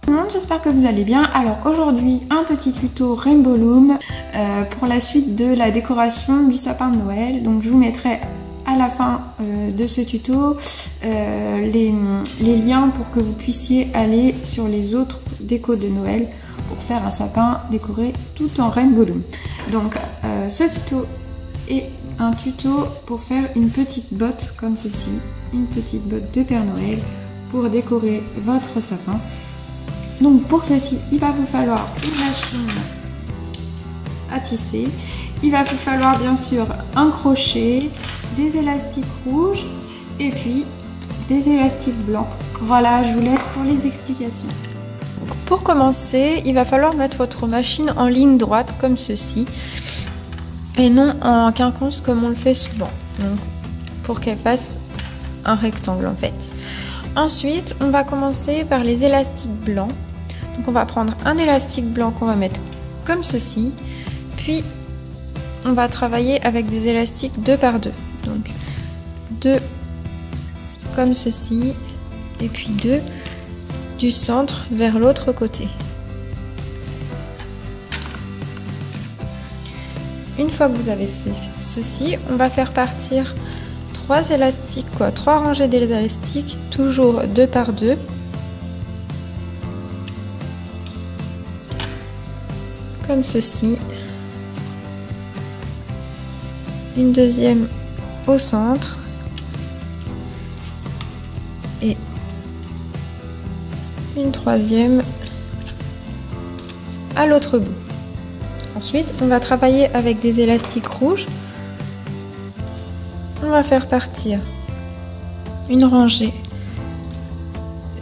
Tout le monde, j'espère que vous allez bien. Alors aujourd'hui un petit tuto Rainbow Loom pour la suite de la décoration du sapin de Noël. Donc je vous mettrai à la fin de ce tuto les liens pour que vous puissiez aller sur les autres décos de Noël pour faire un sapin décoré tout en Rainbow Loom. Donc ce tuto est un tuto pour faire une petite botte comme ceci, une petite botte de Père Noël pour décorer votre sapin. Donc pour ceci, il va vous falloir une machine à tisser, il va vous falloir bien sûr un crochet, des élastiques rouges et puis des élastiques blancs. Voilà, je vous laisse pour les explications. Donc pour commencer, il va falloir mettre votre machine en ligne droite comme ceci et non en quinconce comme on le fait souvent, donc pour qu'elle fasse un rectangle en fait. Ensuite, on va commencer par les élastiques blancs. Donc on va prendre un élastique blanc qu'on va mettre comme ceci, puis on va travailler avec des élastiques 2 par 2. Donc 2 comme ceci, et puis 2 du centre vers l'autre côté. Une fois que vous avez fait ceci, on va faire partir 3 élastiques, 3 rangées d'élastiques, toujours 2 par 2. Comme ceci. Une deuxième au centre. Et une troisième à l'autre bout. Ensuite, on va travailler avec des élastiques rouges. On va faire partir une rangée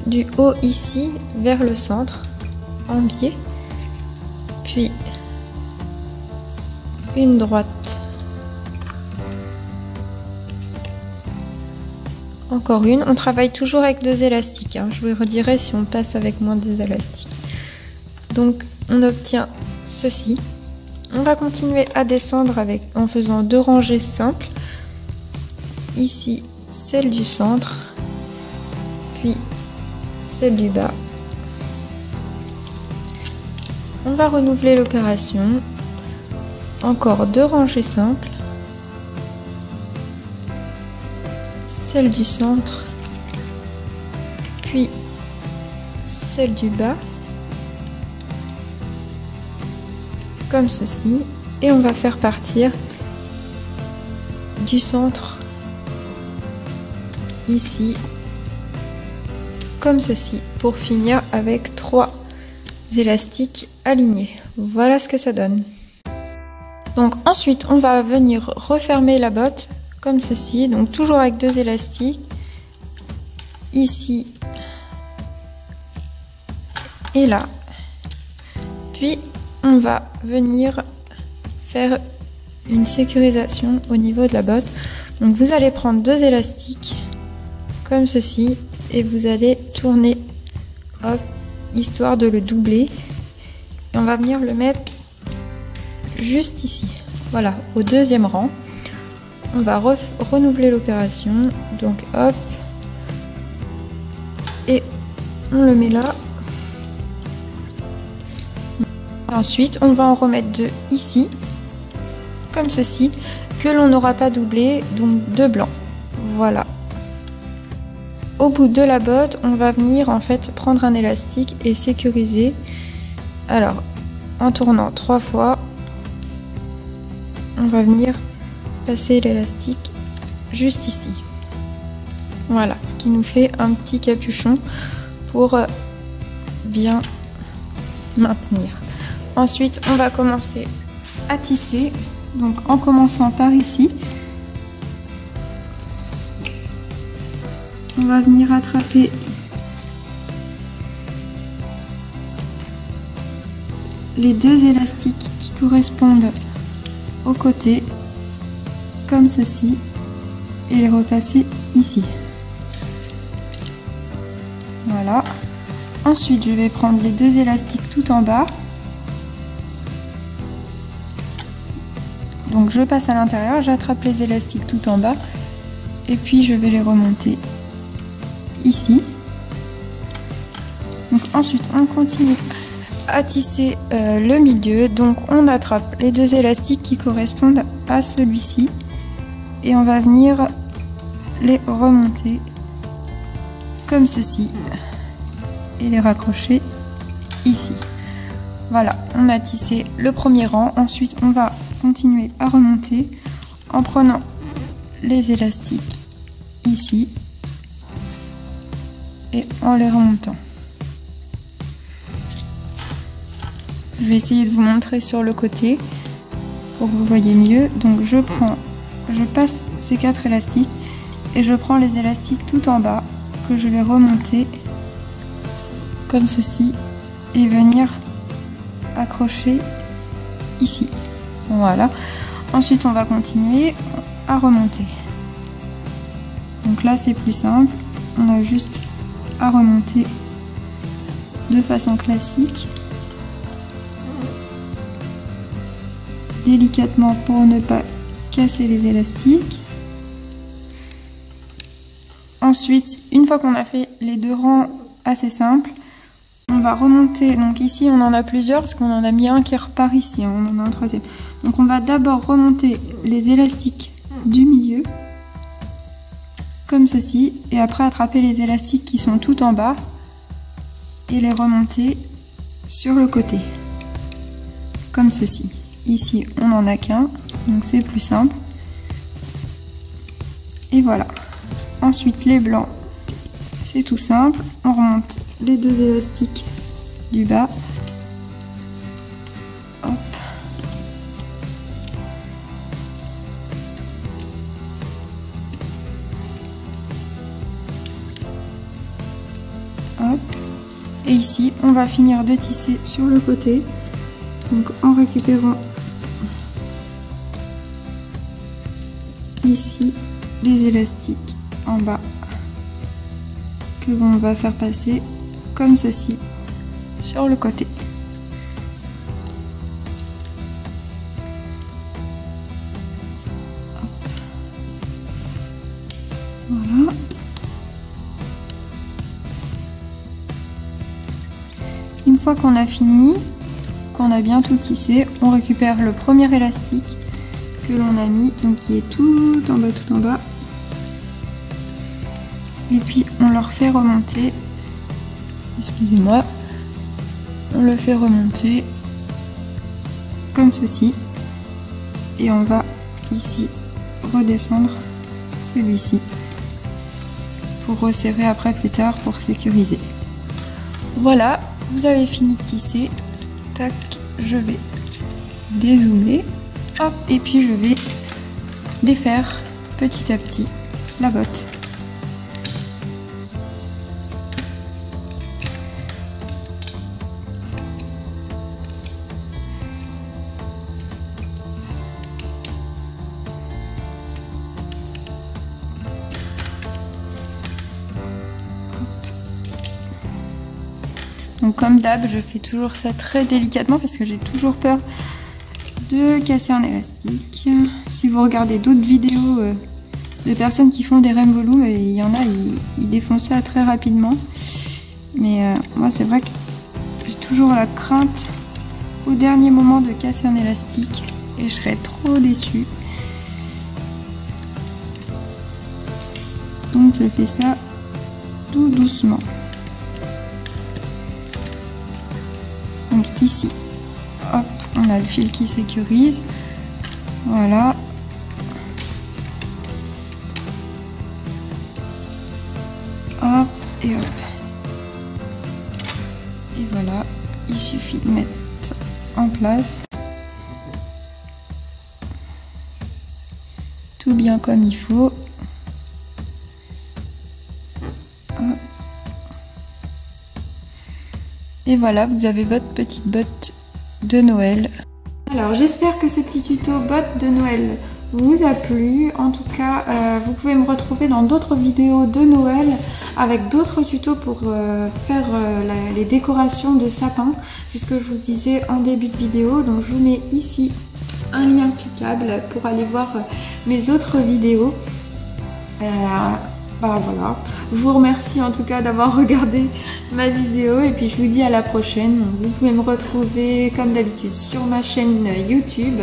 du haut ici vers le centre en biais, puis une droite, encore une. On travaille toujours avec 2 élastiques, hein. Je vous redirai si on passe avec moins des élastiques. Donc on obtient ceci. On va continuer à descendre en faisant 2 rangées simples. Ici, celle du centre, puis celle du bas. On va renouveler l'opération. Encore 2 rangées simples. Celle du centre, puis celle du bas. Comme ceci. Et on va faire partir du centre ici, comme ceci, pour finir avec 3 élastiques alignés. Voilà ce que ça donne. Donc ensuite, on va venir refermer la botte comme ceci, donc toujours avec 2 élastiques, ici et là. Puis on va venir faire une sécurisation au niveau de la botte. Donc vous allez prendre 2 élastiques comme ceci et vous allez tourner, hop, histoire de le doubler, et on va venir le mettre juste ici, voilà, au 2e rang. On va renouveler l'opération, donc hop, et on le met là. Ensuite, on va en remettre 2 ici, comme ceci, que l'on n'aura pas doublé, donc 2 blancs. Voilà. Au bout de la botte, on va venir en fait prendre un élastique et sécuriser. Alors, en tournant 3 fois, on va venir passer l'élastique juste ici. Voilà, ce qui nous fait un petit capuchon pour bien maintenir. Ensuite, on va commencer à tisser, donc en commençant par ici. On va venir attraper les 2 élastiques qui correspondent au côté, comme ceci, et les repasser ici. Voilà. Ensuite, je vais prendre les 2 élastiques tout en bas. Donc je passe à l'intérieur, j'attrape les élastiques tout en bas et puis je vais les remonter ici. Donc ensuite on continue à tisser le milieu. Donc on attrape les deux élastiques qui correspondent à celui-ci et on va venir les remonter comme ceci et les raccrocher ici. Voilà, on a tissé le premier rang. Ensuite on va continuer à remonter en prenant les élastiques ici et en les remontant. Je vais essayer de vous montrer sur le côté pour que vous voyez mieux. Donc je passe ces 4 élastiques et je prends les élastiques tout en bas que je vais remonter comme ceci et venir accrocher ici. Voilà. Ensuite on va continuer à remonter. Donc là c'est plus simple, on a juste à remonter de façon classique, délicatement pour ne pas casser les élastiques. Ensuite, une fois qu'on a fait les 2 rangs assez simples, on va remonter. Donc ici on en a plusieurs parce qu'on en a mis un qui repart ici, on en a un 3e. Donc on va d'abord remonter les élastiques du milieu comme ceci et après attraper les élastiques qui sont tout en bas et les remonter sur le côté comme ceci. Ici on n'en a qu'un, donc c'est plus simple et voilà. Ensuite les blancs, c'est tout simple, on remonte les 2 élastiques du bas, hop, hop, et ici on va finir de tisser sur le côté, donc en récupérant ici les élastiques en bas que l'on va faire passer comme ceci sur le côté. Hop. Voilà. Une fois qu'on a fini, qu'on a bien tout tissé, on récupère le premier élastique que l'on a mis, donc qui est tout en bas, et puis on le refait remonter, excusez-moi, on le fait remonter comme ceci, et on va ici redescendre celui-ci pour resserrer après plus tard pour sécuriser. Voilà, vous avez fini de tisser. Tac, je vais dézoomer. Hop, et puis je vais défaire petit à petit la botte. Donc comme d'hab, je fais toujours ça très délicatement parce que j'ai toujours peur de casser un élastique. Si vous regardez d'autres vidéos de personnes qui font des rainbow loom, il y en a, ils défoncent ça très rapidement. Mais moi c'est vrai que j'ai toujours la crainte au dernier moment de casser un élastique et je serais trop déçue. Donc je fais ça tout doucement. Donc ici, hop, on a le fil qui sécurise. Voilà. Hop et hop. Et voilà, il suffit de mettre en place. Tout bien comme il faut. Hop. Et voilà, vous avez votre petite botte de Noël. Alors j'espère que ce petit tuto botte de Noël vous a plu. En tout cas, vous pouvez me retrouver dans d'autres vidéos de Noël avec d'autres tutos pour faire les décorations de sapin. C'est ce que je vous disais en début de vidéo. Donc je vous mets ici un lien cliquable pour aller voir mes autres vidéos. bah voilà, je vous remercie en tout cas d'avoir regardé ma vidéo et puis je vous dis à la prochaine. Donc, vous pouvez me retrouver comme d'habitude sur ma chaîne YouTube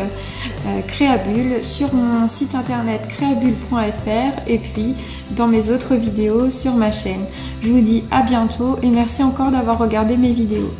Créabule, sur mon site internet créabule.fr et puis dans mes autres vidéos sur ma chaîne. Je vous dis à bientôt et merci encore d'avoir regardé mes vidéos.